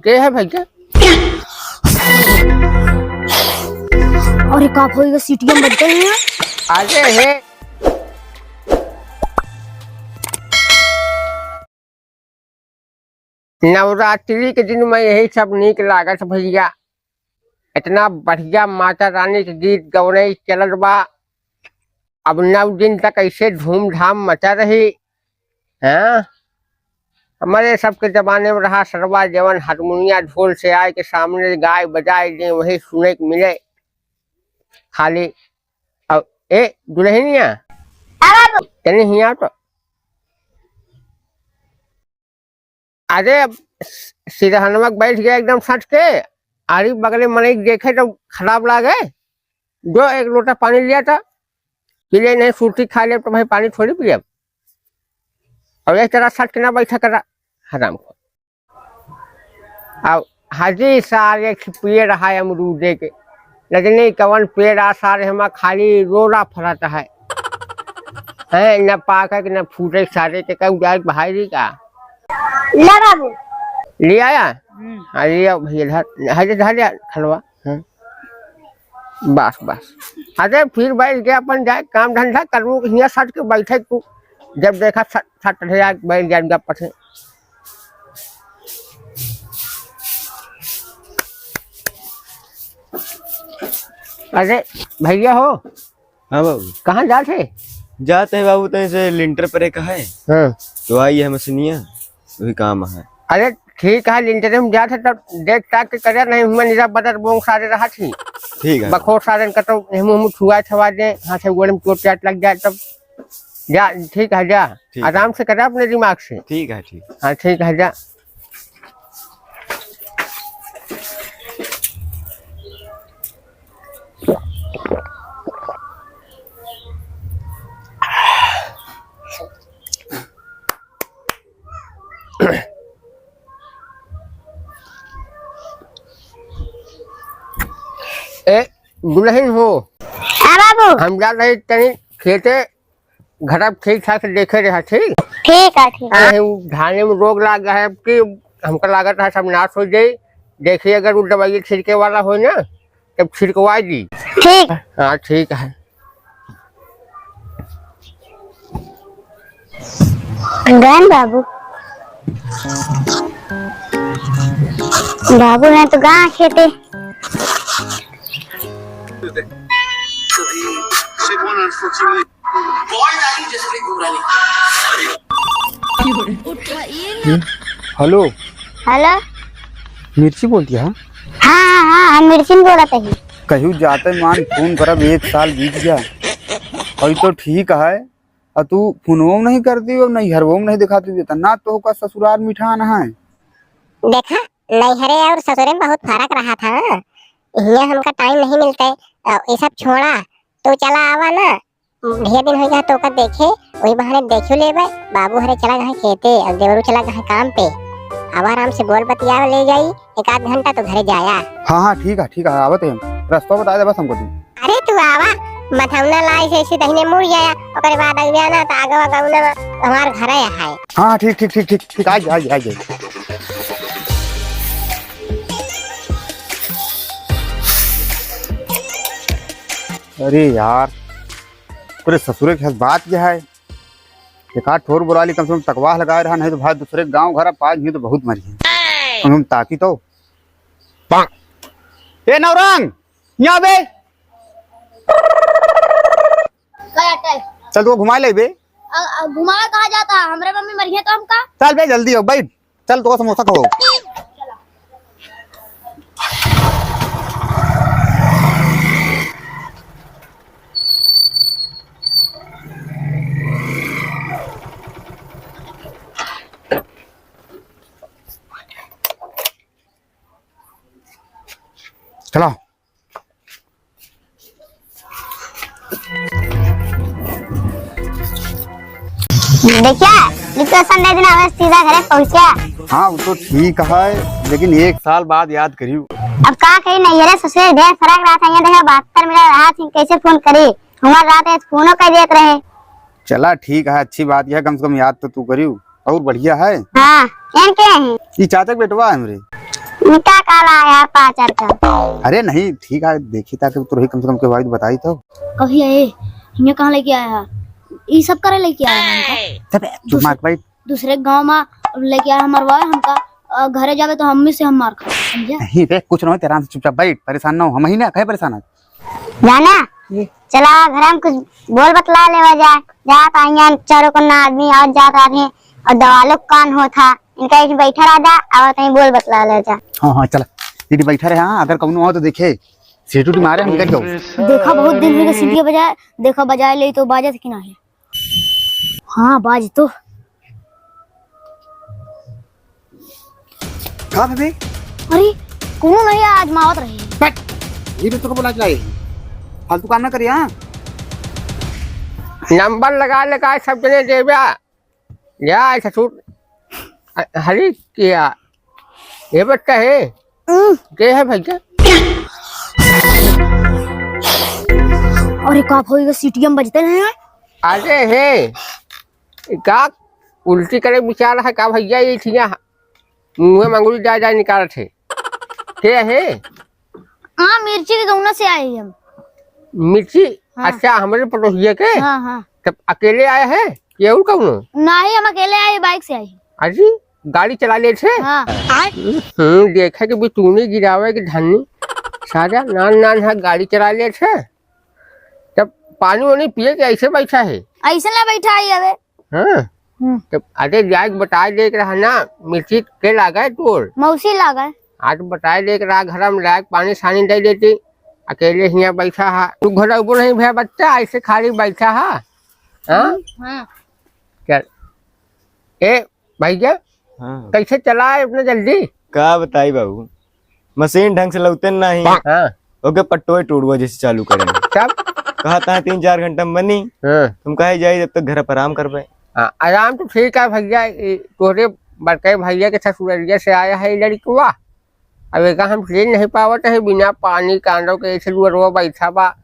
के है भैया? अरे का होएगा सीटीएम बजते हैं। आगे है नवरात्रि के दिन में यही सब नीक लागत भैया। इतना बढ़िया माता रानी के गीत गौरई चलत बा। अब 9 दिन तक ऐसे धूमधाम मचा रही है। हमारे सबके जमाने में रहा सरवा जवन हारमोनिया ढोल से आए के सामने गाय बजाए दे वही सुने को मिले खाली। अब ए दुल्हनिया तने हिया तो अरे सिरहनवा बैठ गया एकदम सच के। आरी बगले मने देखे तो खराब लागे। जो एक लोटा पानी लिया था पीले नहीं, सूटी खा ले तो भाई पानी थोड़ी पिए। और एक तरह सट के ना बैठा करा हराम को। अब हाजी सारे पिए रहा है अमरूदे के रजनी कवन पेड़ सारे हम खाली रोड़ा फराता है न पाका के न फूटे सारे के कब जाए भाई का ला बाबू ले आया। लिया भैया धर खलवा। बस बस अरे फिर बैठ गया अपन जाए काम धंधा करूँ हियाँ सट के बैठे तू जब देखा सट बैठ गया गप से। अरे भैया हो? हाँ बाबू। कहाँ जाते? जाते हैं बाबू, तो ऐसे लिंटर पर एक है। हाँ। तो आई है मशीनिया, वही काम है। अरे ठीक है लिंटर में जाते तब देख ताक के करे नहीं हुआ निरा बदर बोंग सारे रहा थी। ठीक है बखोर सारे कतो हम छुआ छवा दे हाथ से गोले में चोट चाट लग जाए तब जा। ठीक है जा आराम से करे अपने दिमाग से। ठीक है ठीक। हाँ ठीक है जा। ए दुल्हन हो? हाँ बाबू। हम जा रहे तनी खेते घर ठीक ठाक देखे रहा। ठीक ठीक है ठीक है। धाने में रोग लाग गया है कि हमको लागत है सब नाश हो जाये। देखिए अगर वो दवाई छिड़के वाला हो ना तब छिड़कवा दी। ठीक। हाँ ठीक है। बाबू बाबू ने तो गाँव खेते। हेलो हेलो मिर्ची बोलती है? हाँ हाँ हाँ हम मिर्ची बोला थे। कहीं जाते मान फोन करब 1 साल बीत गया और तो ठीक है। और तू फोनों नहीं करती और नहीं हरवों नहीं दिखाती देता ना। तो का ससुराल मिठान है देखा नैहरे और ससुरे में बहुत फर्क रहा था। यहाँ हमका टाइम नहीं मिलता है ये सब छोड़ा तो चला आवा ना। ढेर दिन हो गया तो का देखे वही बहाने देखो ले बाबू हरे चला गए खेते और देवरू चला गए काम पे। अब आराम से बोल बतिया ले जाई 1 आध घंटा तो घरे जाया। हाँ हाँ ठीक है आवत है। रास्ता बता दे बस हमको तू। अरे तू आवा मथौना लाई से ऐसे दहीने मुड़ जाया और बाद अगला ना तो आगे आगे हमार घर है। हाँ ठीक आ जाए। अरे यार पूरे ससुरे के साथ बात क्या है। एक आध ठोर बुला ली कम से कम तकवाह लगाए रहा नहीं तो भाई दूसरे गांव घर पास नहीं तो बहुत मरी है। हम ताकि तो ए नवरंग यहाँ बे चल तू घुमा ले बे। घुमा कहा जाता हमरे मम्मी मरी है तो हमका। चल बे जल्दी हो बैठ चल तो समोसा खाओ। चलो देखिया संडे दिन हमें सीधा घरे पहुंचा। हाँ वो तो ठीक है लेकिन 1 साल बाद याद करी। अब का कही नहीं है ससुर ढेर फर्क रहा था। यहाँ देखा 72 मिनट रहा थी कैसे फोन करी हमारे रात फोनो कर देते रहे। चला ठीक है अच्छी बात है कम से कम याद तो तू करी और बढ़िया है। हाँ के हैं ये चाचा बेटवा है हमरे। इनका काला आया 5 का। अरे नहीं ठीक है, देखी ताकि तो रही कम से कम के भाई बताई तो। कभी आए हिंगे कहाँ लेके आया है? ये सब करे लेके आया है हमका। तब तू मार भाई दूसरे गांव में लेके आया मरवाए हमका। घरे जावे तो हम से हम मार खा समझे। नहीं रे कुछ नहीं, तेरा से चुपचाप बैठ, परेशान ना हो, हम ही ना कहे परेशान है। जाना चला घर में कुछ बोल बतला लेवा जाए। जात आइया चारों को ना आदमी और जात आदमी और दवालों कान हो था इनका एक बैठा रहा जा और कहीं बोल बतला ले जा। हाँ हाँ चला दीदी बैठा रहे। हाँ अगर कौन हो तो देखे सीटूटी मारे हम निकल जाओ। देखा बहुत दिन हो गए सीटी बजाए, देखा बजाए ले तो बाजत कि नहीं। हाँ बाज तो कहाँ भाभी? अरे कौन नहीं आज मावत रही। बैठ, ये भी तो बोला चाहिए, फालतू काम ना करिए। हाँ नंबर लगा सब जने देव्या या ससुर हरी किया ये बच्चा है के है भैया। अरे काफ होएगा सीटीएम बजते नहीं। अरे है का उल्टी करे विचार है का भैया ये थिया मुँह मंगुली जा निकाल थे के है। हाँ मिर्ची के गौना से आए हम। मिर्ची हाँ। अच्छा हमारे पड़ोसिया के हाँ हाँ तब अकेले आए हैं ये कौन? नहीं हम अकेले आए, बाइक से आए। अजी गाड़ी चला ले थे। हाँ देखा कि भी तूने गिरावे की धनी सारा नान नान है गाड़ी चला ले थे तब पानी वानी पिए के ऐसे बैठा है। ऐसे ना बैठा है अबे। हाँ तब अरे जाए बता देख रहा ना मिर्ची के लागा तोड़ मौसी लागा आज बताए देख रहा घर में लाग पानी सानी दे देती अकेले यहाँ बैठा है। तू घर ऊपर नहीं भैया बच्चा ऐसे खाली बैठा है। हाँ हाँ चल ए भैया हाँ कैसे चला है इतना जल्दी? का बताई बाबू, मशीन ढंग से लगते नहीं। हाँ ओके पट्टोए टूट गया जैसे चालू करें। तब कहा था 3-4 घंटा में बनी, हाँ तुम कहे जाए जब तक घर पर आराम कर पाए। हाँ आराम तो ठीक है भैया। तोरे बड़के भैया के ससुररिया से आया है लड़कुआ। अब एक हम ट्रेन नहीं पावत है बिना पानी कांडो के ऐसे रुआ बैठा बा।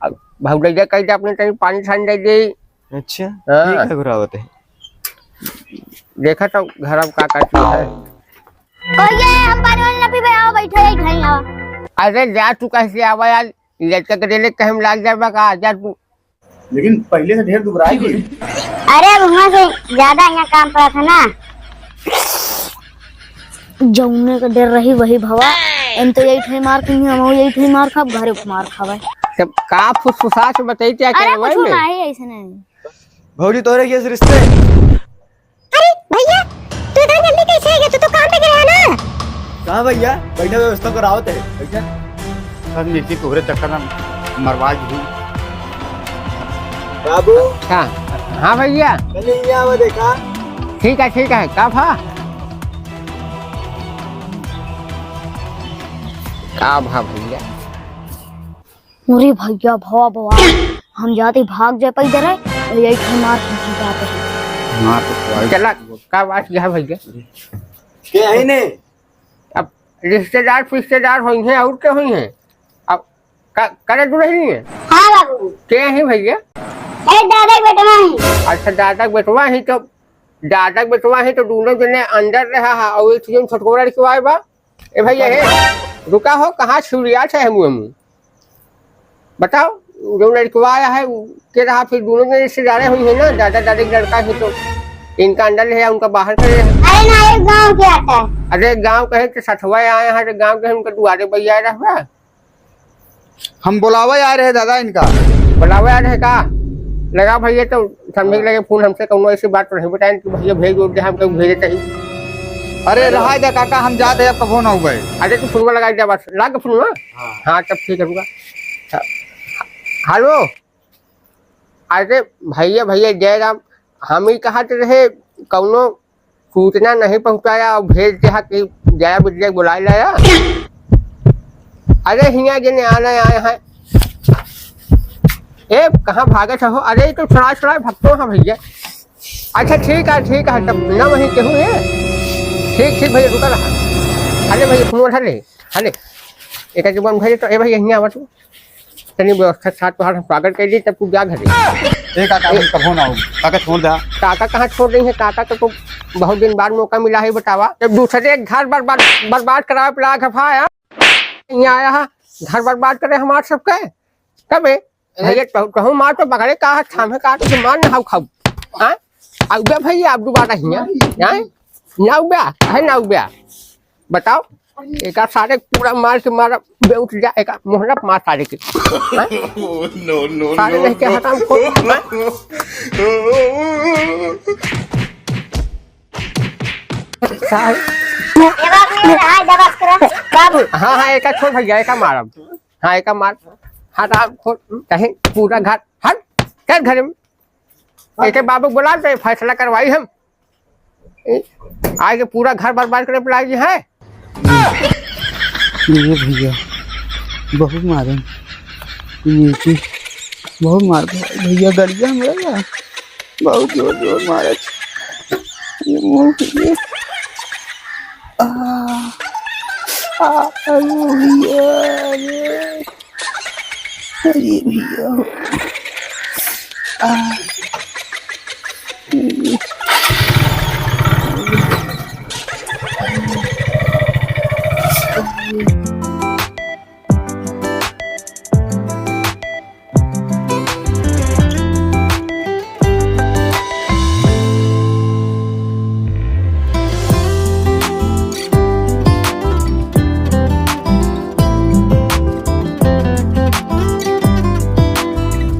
अब भौजैया कह दे अपने तनी पानी छान दे दे। अच्छा हाँ। ठीक है घुरावत है। देखा तो घर अब का करती है। ओए हम पानी वाली ना पीबे, आओ बैठो यही खाई आओ। अरे जा तू कैसे आवा यार लड़का के डेले कहीं लाग जाए का जा तू। लेकिन पहले से ढेर दुबराई गई। अरे अब वहाँ से ज्यादा यहाँ काम पड़ा था ना। जौने का डर रही वही भवा। इन तो यही ठाई मार खी हम यही ठाई मार खाब घरे मार खावे। सब का फुसफुसा से बताई क्या अरे करवाई कुछ में। नहीं ऐसे नहीं। भौजी तोरे किस रिश्ते? अरे भैया तू इतना जल्दी कैसे आ गया? तू तो काम पे गया ना। कहाँ भैया बैठा व्यवस्था करावत है भैया। सर मिर्ची तोहरे चक्कर में मरवा दी। बाबू हाँ हाँ भैया कल यहाँ आवा देखा। ठीक है का भा भैया। अरे भैया भवा भवा हम जाते भाग जाए पैदल है और यही ठाई मार खी जाते हैं। हाँ तो चला का बात क्या भैया? के आई ने अब रिश्तेदार हुई हैं और क्या हुई हैं? अब करे तो नहीं है हाँ बाबू। क्या है भैया? अरे दादा ही बेटवा है। अच्छा दादा बेटवा ही तो दोनों जने अंदर रहा है और एक चीज छोटकोरा क्यों आए बा? ए भैया है रुका हो कहाँ छुरिया है मुँह बताओ। जो लड़का आया है के रहा फिर दोनों जने रिश्तेदारें हुई है ना दादा दादी लड़का ही तो इनका अंदर है उनका बाहर करे है। अरे ना एक गाँव के आता है। अरे गांव कहे तो सठवा आए हैं तो गांव के उनका दुआरे भैया रहा हम बुलावा आ रहे दादा इनका। बुलावे आ रहे का लगा भैया तो समझे लगे फोन हमसे कहूँ ऐसी बात तो नहीं बताए कि भैया भेज दो हम कहीं भेजे चाहिए। अरे रहा जा काका हम जाते हैं, अब कब ना हुआ। अरे तू फोन लगा दिया बस ला के फोन। हाँ तब ठीक है रुका। हेलो अरे भैया जय राम हम ही कहा रहे कौनो सूचना नहीं पहुंचाया और भेज दिया कि जया विद्या बुला लाया। अरे हिया जने आना आए हैं। ए कहाँ भागे हो? अरे तो छड़ा भक्तों हाँ भैया। अच्छा ठीक है तब न वहीं केहू है। ठीक भैया रुका रहा। अरे भैया फोन उठा ले हले एक जीवन भेजे तो ए भैया हिया आवा तू तनी व्यवस्था साथ तुम्हारा स्वागत कर दी तब तू जा घरे। एक काका हम कभो ना हो काका छोड़ दे। काका कहाँ छोड़ रही है, काका तो बहुत दिन बाद मौका मिला है बतावा। जब दूसरे घर बर्बाद करावे पिला खफा है यहाँ आया है घर बर्बाद करे हमारे सबके कब भैया कहूँ मार तो पकड़े कहा थामे काट के मार ना खाऊ हाँ अब भैया आप दोबारा यहाँ ना है ना बताओ एक सारे पूरा मार के मारा बेउठ जा एक मोहरा मार सारे के सारे नहीं के हटाम को हाँ हाँ एक छोड़ भैया एक मारा हाँ एक मार हटा कहीं पूरा घर हट कर घर में एक बाबू बुला दे फैसला करवाई हम आगे पूरा घर बर्बाद करे बुलाई है। ये भैया बहुत मारे बहुत मार भैया गलिया मेरा बहुत जोर जोर मारे अरे भैया